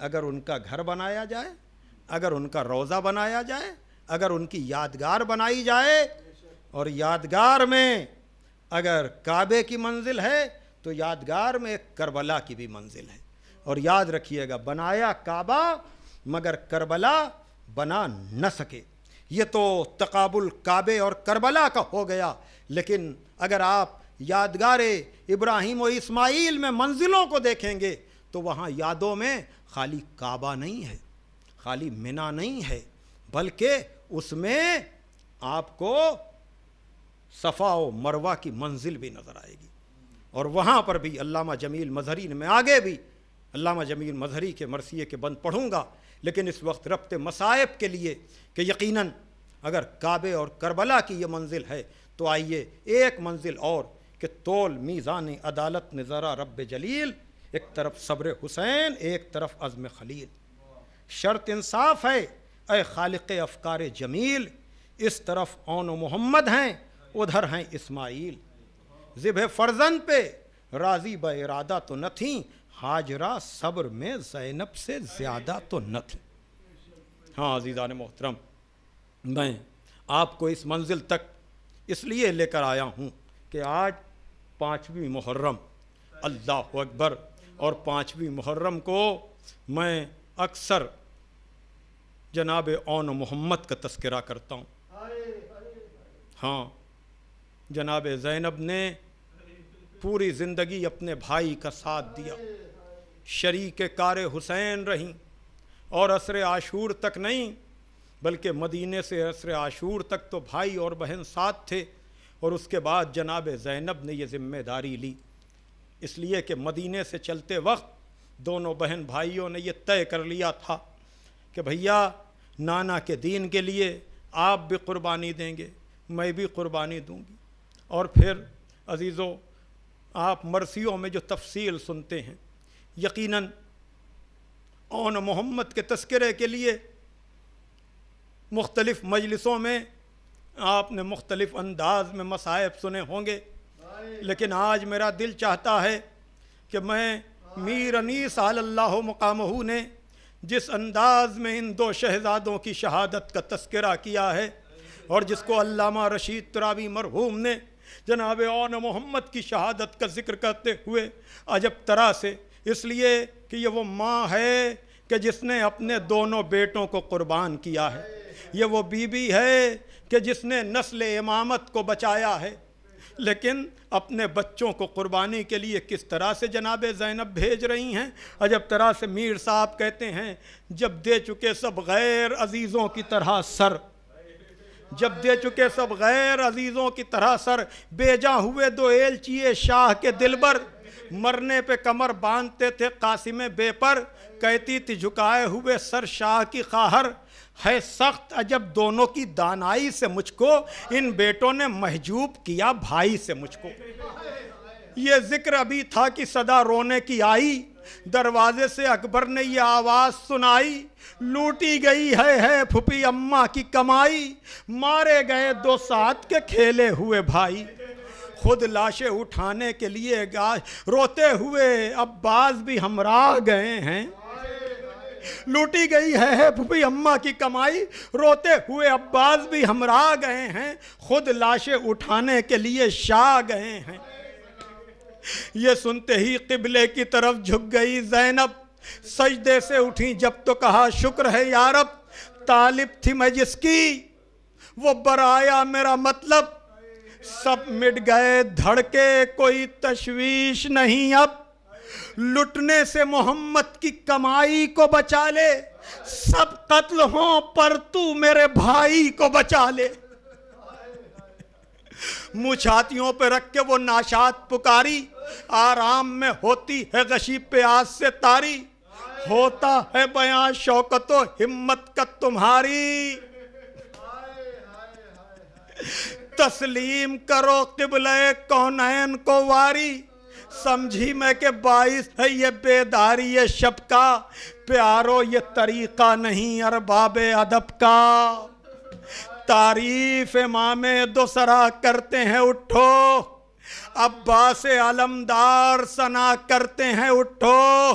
اگر ان کا گھر بنایا جائے، اگر ان کا روضہ بنایا جائے، اگر ان کی یادگار بنائی جائے، اور یادگار میں اگر کعبے کی منزل ہے تو یادگار میں ایک کربلا کی بھی منزل ہے۔ اور یاد رکھیے گا، بنایا کعبہ مگر کربلا بنا نہ سکے، یہ تو تقابل کعبے اور کربلا کا ہو گیا، لیکن اگر آپ یادگار ابراہیم و اسماعیل میں منزلوں کو دیکھیں گے تو وہاں یادوں میں خالی کعبہ نہیں ہے، خالی منی نہیں ہے، بلکہ اس میں آپ کو صفا و مروہ کی منزل بھی نظر آئے گی۔ اور وہاں پر بھی علامہ جمیل مظہری نے، میں آگے بھی علامہ جمیل مظہری کے مرثیے کے بند پڑھوں گا، لیکن اس وقت ربط مصائب کے لیے کہ یقیناً اگر کعبے اور کربلا کی یہ منزل ہے تو آئیے ایک منزل اور کہ تول میزان عدالت نے ذرا رب جلیل، ایک طرف صبر حسین ایک طرف عزم خلیل، شرط انصاف ہے اے خالق افکار جمیل، اس طرف اون و محمد ہیں ادھر ہیں اسماعیل، ذبح فرزند پہ راضی با ارادہ تو نہ تھیں، ہاجرہ صبر میں زینب سے زیادہ تو نہ تھیں۔ ہاں عزیزان محترم، میں آپ کو اس منزل تک اس لیے لے کر آیا ہوں کہ آج 5ویں محرم، اللہ اکبر، اور 5ویں محرم کو میں اکثر جناب اون محمد کا تذکرہ کرتا ہوں۔ ہاں، جناب زینب نے پوری زندگی اپنے بھائی کا ساتھ دیا، شریک کار حسین رہیں، اور عصر عاشور تک نہیں بلکہ مدینے سے عصر عاشور تک تو بھائی اور بہن ساتھ تھے، اور اس کے بعد جناب زینب نے یہ ذمہ داری لی، اس لیے کہ مدینے سے چلتے وقت دونوں بہن بھائیوں نے یہ طے کر لیا تھا کہ بھیا نانا کے دین کے لیے آپ بھی قربانی دیں گے، میں بھی قربانی دوں گی۔ اور پھر عزیزو، آپ مرثیوں میں جو تفصیل سنتے ہیں، یقیناً اون محمد کے تذکرے کے لیے مختلف مجلسوں میں آپ نے مختلف انداز میں مصائب سنے ہوں گے، لیکن آج میرا دل چاہتا ہے کہ میں میر انیس علی اللہ مقامہ نے جس انداز میں ان 2 شہزادوں کی شہادت کا تذکرہ کیا ہے، اور جس کو علامہ رشید ترابی مرحوم نے جناب اون محمد کی شہادت کا ذکر کرتے ہوئے عجب طرح سے، اس لیے کہ یہ وہ ماں ہے کہ جس نے اپنے دونوں بیٹوں کو قربان کیا ہے، یہ وہ بیوی ہے کہ جس نے نسل امامت کو بچایا ہے، لیکن اپنے بچوں کو قربانی کے لیے کس طرح سے جناب زینب بھیج رہی ہیں۔ عجب طرح سے میر صاحب کہتے ہیں، جب دے چکے سب غیر عزیزوں کی طرح سر، جب دے چکے سب غیر عزیزوں کی طرح سر، بیجا ہوئے 2 ایلچیے شاہ کے دلبر، مرنے پہ کمر باندھتے تھے قاسم بے پر، کہتی تھی جھکائے ہوئے سر شاہ کی خواہر، ہے سخت عجب دونوں کی دانائی سے مجھ کو، ان بیٹوں نے محجوب کیا بھائی سے مجھ کو۔ یہ ذکر ابھی تھا کہ صدا رونے کی آئی، دروازے سے اکبر نے یہ آواز سنائی، لوٹی گئی ہے پھپھی اماں کی کمائی، مارے گئے 2 ساتھ کے کھیلے ہوئے بھائی۔ خود لاشیں اٹھانے کے لیے روتے ہوئے عباس بھی ہمراہ گئے ہیں، لوٹی گئی ہے پھپھی اماں کی کمائی، روتے ہوئے عباس بھی ہمراہ گئے ہیں، خود لاشیں اٹھانے کے لیے شاہ گئے ہیں۔ یہ سنتے ہی قبلے کی طرف جھک گئی زینب، سجدے سے اٹھی جب تو کہا شکر ہے یا رب، طالب تھی میں جس کی وہ برایا میرا مطلب، سب مٹ گئے دھڑکے کوئی تشویش نہیں اب، لٹنے سے محمد کی کمائی کو بچا لے، سب قتل ہوں پر تو میرے بھائی کو بچا لے۔ منہ چھاتیوں پہ رکھ کے وہ ناشاد پکاری، آرام میں ہوتی ہے غشی پیاس سے تاری، ہوتا ہے بیان شوکت و ہمت کا تمہاری، تسلیم کرو قبلہ کونین کو واری، سمجھی میں کہ باعث ہے یہ بیداری شب کا، پیارو یہ طریقہ نہیں ارباب ادب کا، تعریف امام دوسرا کرتے ہیں اٹھو، عباس علمدار ثنا کرتے ہیں اٹھو،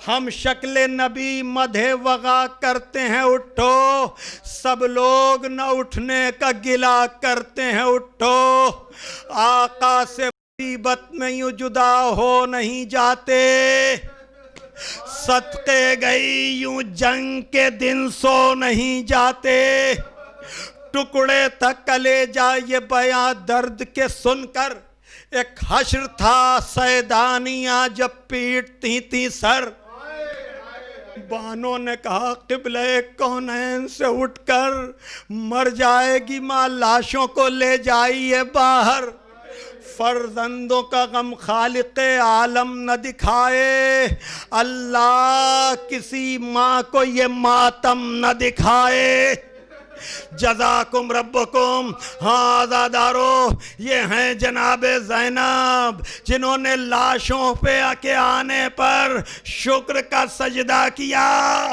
ہم شکل نبی مدح وغا کرتے ہیں اٹھو، سب لوگ نہ اٹھنے کا گلہ کرتے ہیں اٹھو، آقا سے مصیبت میں یوں جدا ہو نہیں جاتے، صدقے گئی یوں جنگ کے دن سو نہیں جاتے، ٹکڑے تک کلیجہ یہ بیان درد کے سن کر، ایک حشر تھا سیدانیاں جب پیٹتی تھی سر، بانوں نے کہا قبلہ کونین سے اٹھ کر، مر جائے گی ماں لاشوں کو لے جائیے باہر، فرزندوں کا غم خالق عالم نہ دکھائے، اللہ کسی ماں کو یہ ماتم نہ دکھائے، جزاکم ربکم، ہاں آزادارو یہ ہیں جناب زینب جنہوں نے لاشوں پہ کے آنے پر شکر کا سجدہ کیا،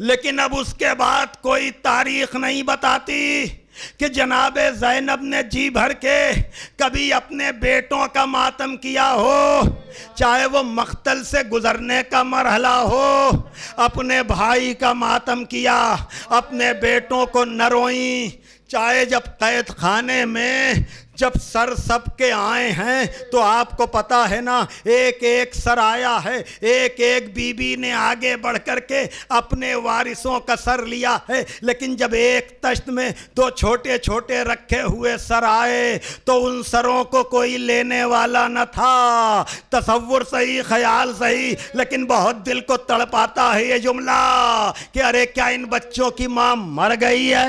لیکن اب اس کے بعد کوئی تاریخ نہیں بتاتی کہ جناب زینب نے جی بھر کے کبھی اپنے بیٹوں کا ماتم کیا ہو، چاہے وہ مقتل سے گزرنے کا مرحلہ ہو، اپنے بھائی کا ماتم کیا، اپنے بیٹوں کو نہ روئیں، چاہے جب قید خانے میں جب سر سب کے آئے ہیں تو آپ کو پتا ہے نا ایک ایک سر آیا ہے، ایک ایک بی بی نے آگے بڑھ کر کے اپنے وارثوں کا سر لیا ہے، لیکن جب ایک تشت میں 2 چھوٹے چھوٹے رکھے ہوئے سر آئے تو ان سروں کو کوئی لینے والا نہ تھا۔ تصور صحیح، خیال صحیح، لیکن بہت دل کو تڑپاتا ہے یہ جملہ کہ ارے کیا ان بچوں کی ماں مر گئی ہے؟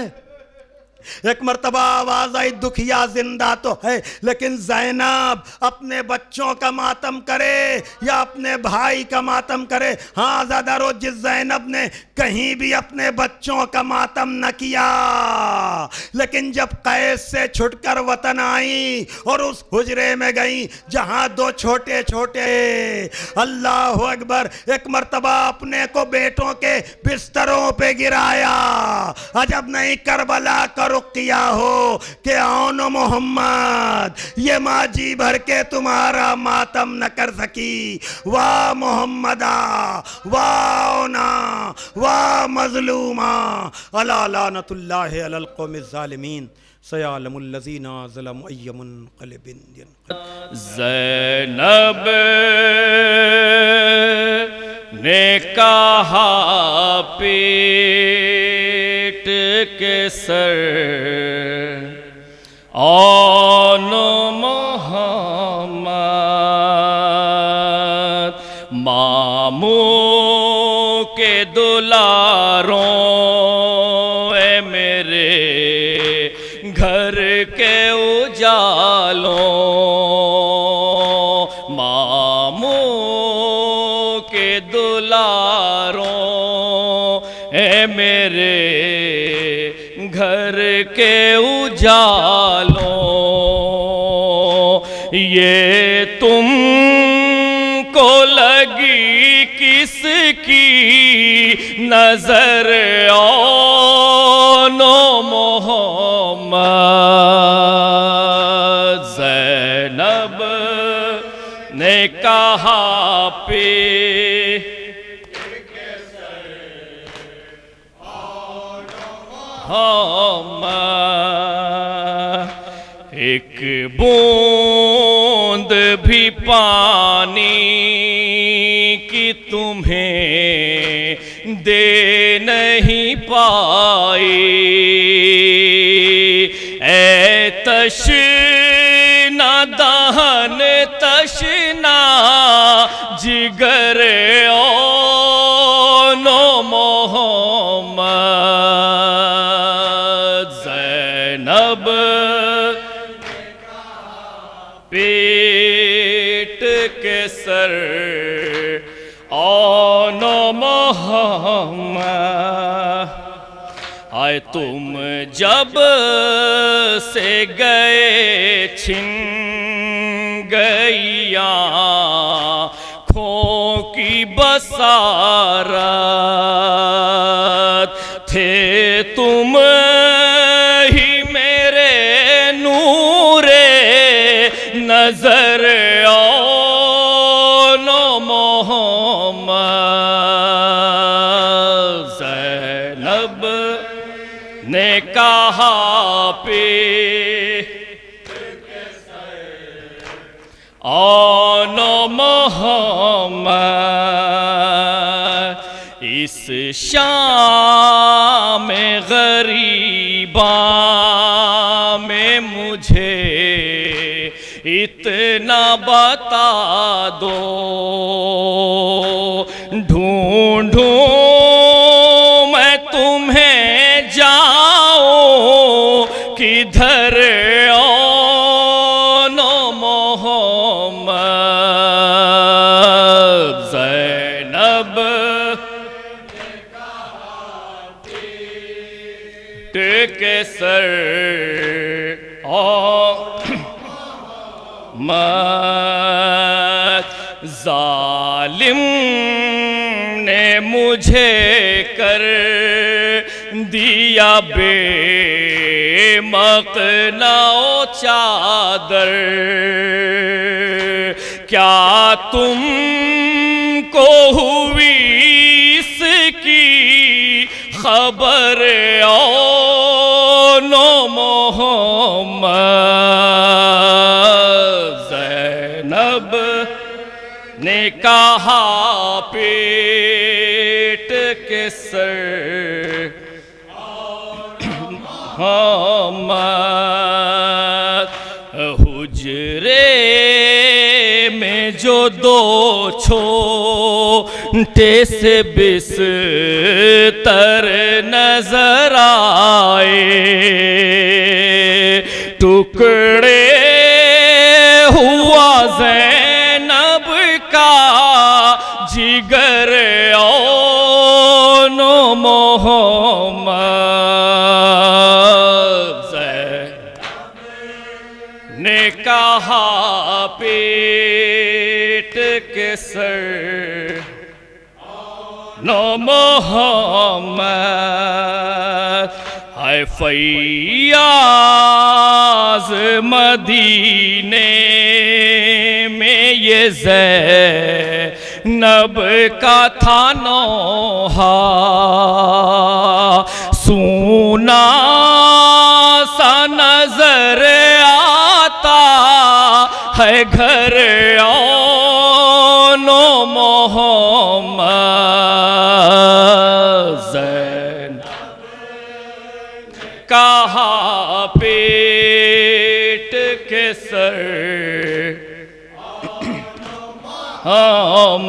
ایک مرتبہ آواز آئی دکھیا زندہ تو ہے، لیکن زینب اپنے بچوں کا ماتم کرے یا اپنے بھائی کا ماتم کرے، ہاں زیادہ رو جس زینب نے کہیں بھی اپنے بچوں کا ماتم نہ کیا، لیکن جب قید سے چھٹ کر وطن آئی اور اس حجرے میں گئی جہاں 2 چھوٹے چھوٹے، اللہ اکبر، ایک مرتبہ اپنے کو بیٹوں کے بستروں پہ گرایا، عجب نہیں کربلا کا رقیہ ہو کہ آن محمد یہ ماں جی بھر کے تمہارا ماتم نہ کر سکی، واہ محمدہ واہ اونا واہ مظلومہ، الا لعنت اللہ علی القوم الظالمین، سیعلم الذین ظلموا ای منقلب ینقلب۔ زینب نے کہا پیٹ کے سر آن محمد، ماموں کے دلاروں اے میرے گھر کے اجالوں، کے اجالوں یہ تم کو لگی کس کی نظر آن محمد زینب نے کہا پہ ایک بوند بھی پانی کی تمہیں دے نہیں پائی اے تشنا دہن تشنا جگر آن محمد زینب پیٹ کے سر آن محمد آئے تم جب سے گئے چھن گئی آنکھوں کی بصارت تھے تم ہی میرے نور نظر آن محمد زینب نے کہا آن محمد اس شام غریباں میں مجھے اتنا بتا دو ڈھونڈوں میں تمہیں جاؤں کدھر آن محمد زینب کے سر ظالم نے مجھے کر دیا بے مقنع و چادر کیا تم کو ہوئی اس کی خبر آن محمد زینب نے کہا پیٹ کے سر محمد حجرے میں جو دو چھوٹے سے بستر نظر آئے ٹکڑے ہوا زینب کا جگر آن محمد زینب نے کہا پیٹ کے سر محمد ہے فیاض مدینے میں یہ زینب کا تھا نوحہ سونا سا نظر آتا ہے گھر آن محمد زینب کہا پیٹ کے سر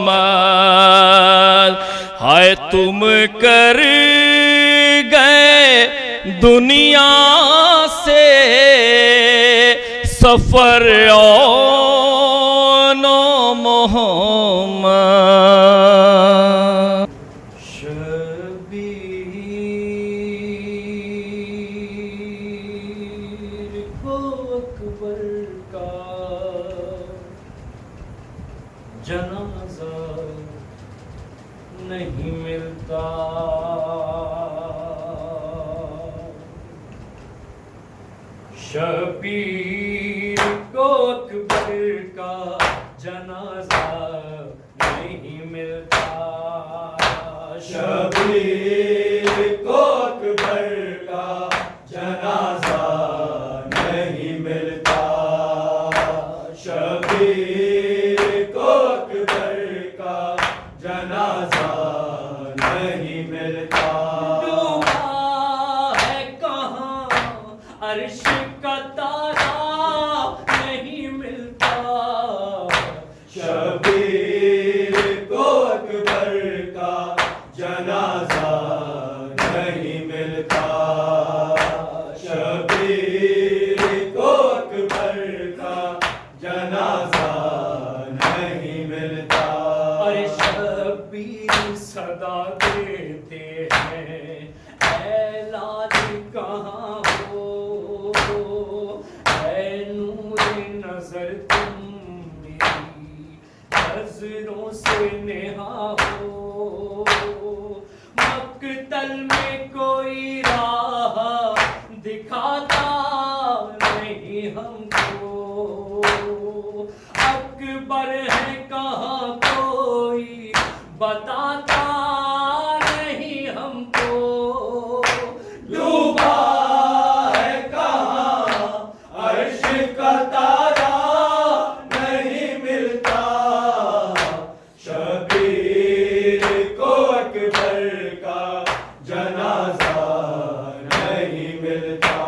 محمد ہائے تم کر گئے دنیا سے سفر آن محمد شبیر جنازہ نہیں ملتا، شبیر کو اکبر کا جنازہ نہیں ملتا، شبیر کو اکبر کا جنازہ نہیں ملتا، شبیر کو اکبر کا جنازہ نہیں ملتا، ڈوبا ہے کہاں عرش کا تارا نہیں ملتا، شبیر کو اکبر کا جنازہ نہیں ملتا، شبیر کو اکبر کا جنازہ نہیں ملتا، اور شبیر صدا دیتے ہیں اے لال کہاں ہو، اے نور نظر تم میری نظروں سے نہا ہو، مقتل میں کوئی راہ دکھاتا نہیں ہم کو، اکبر ہے کہاں کوئی بتاتا نہیں ہم کو، ڈوبا ہے کہاں عرش کا تارا نہیں ملتا، شبیر کو اکبر کا جنازہ نہیں ملتا،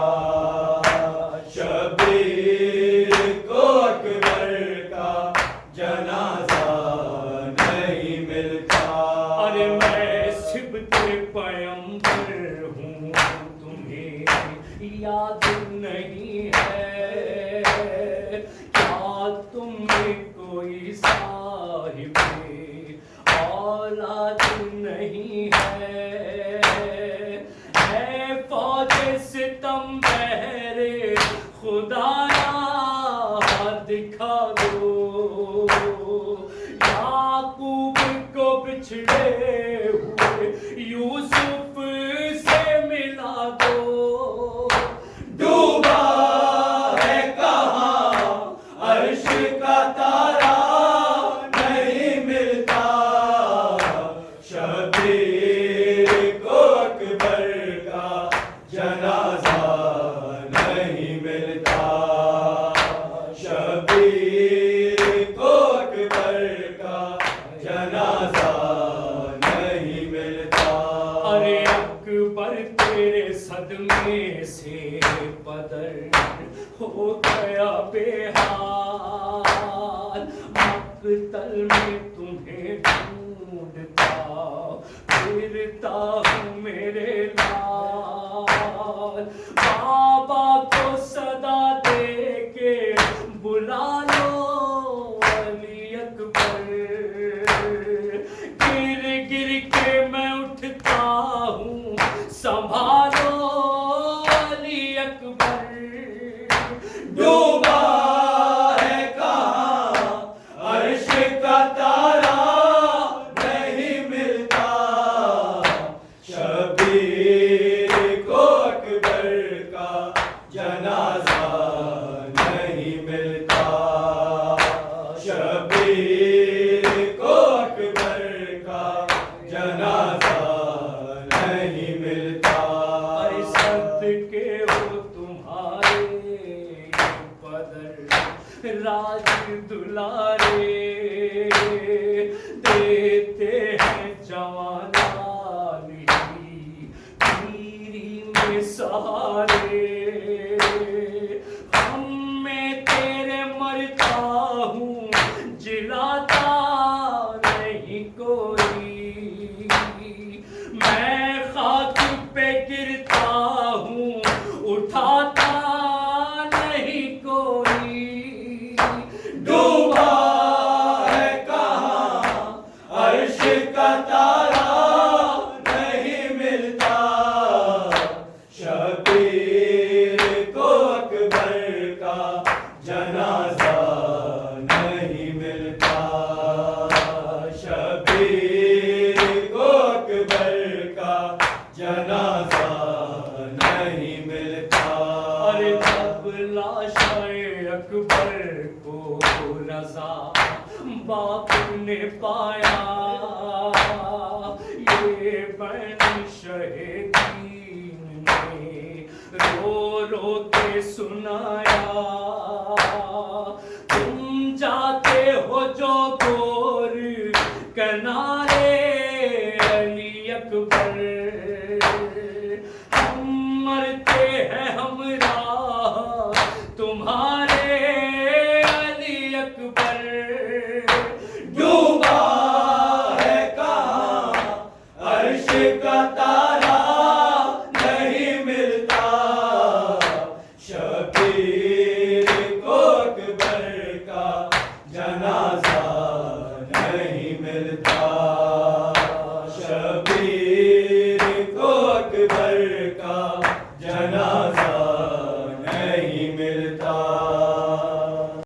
شبیر کو اکبر کا جنازہ نہیں ملتا، ارے میں سبت پیمبر ہوں تمہیں یاد نہیں ہے، کیا تم میں کوئی صاحب اولاد نہیں ہے، اے فوج ستم بہرے خدایا دکھا دو، یعقوب کو بچھڑے ہوئے یوسف سے ملا دو، ڈوبا ہے کہاں عرش کا تارا نہیں ملتا، شبیر کو اکبر کا جنازہ نہیں ملتا، شبیر کو اکبر کا جنازہ نہیں ملتا، ارے اکبر تیرے صدمے سے بدر ہو گیا بے حال، مقتل میں تمہیں ڈھونڈتا پھرتا ہوں میرے لال، بابا کو صدا دے کے بلا لو علی اکبر، گر گر کے میں اٹھتا ہوں سنبھالو علی اکبر، ڈوبا ہے کہاں عرش کا تارا نہیں ملتا، شبیر کو اکبر کا جنازہ نہیں ملتا، شبیر کو اکبر کا جنازہ نہیں ملتا، ارے صدقے ہو تمہارے بدر راج دلارے، دیتے ہیں جوان علی پیری میں سہارے، ہم میں تیرے مرتا ہوں جلاتا نہیں کوئی، میں خاک پہ گرتا ہوں اٹھاتا نہیں کوئی، ڈوبا ہے کہاں عرش کا تارا نہیں ملتا، شبیر کو اکبر کا جنازہ رضا باپ نے پایا، یہ بن شہیدین نے رو رو کے سنایا، تم جاتے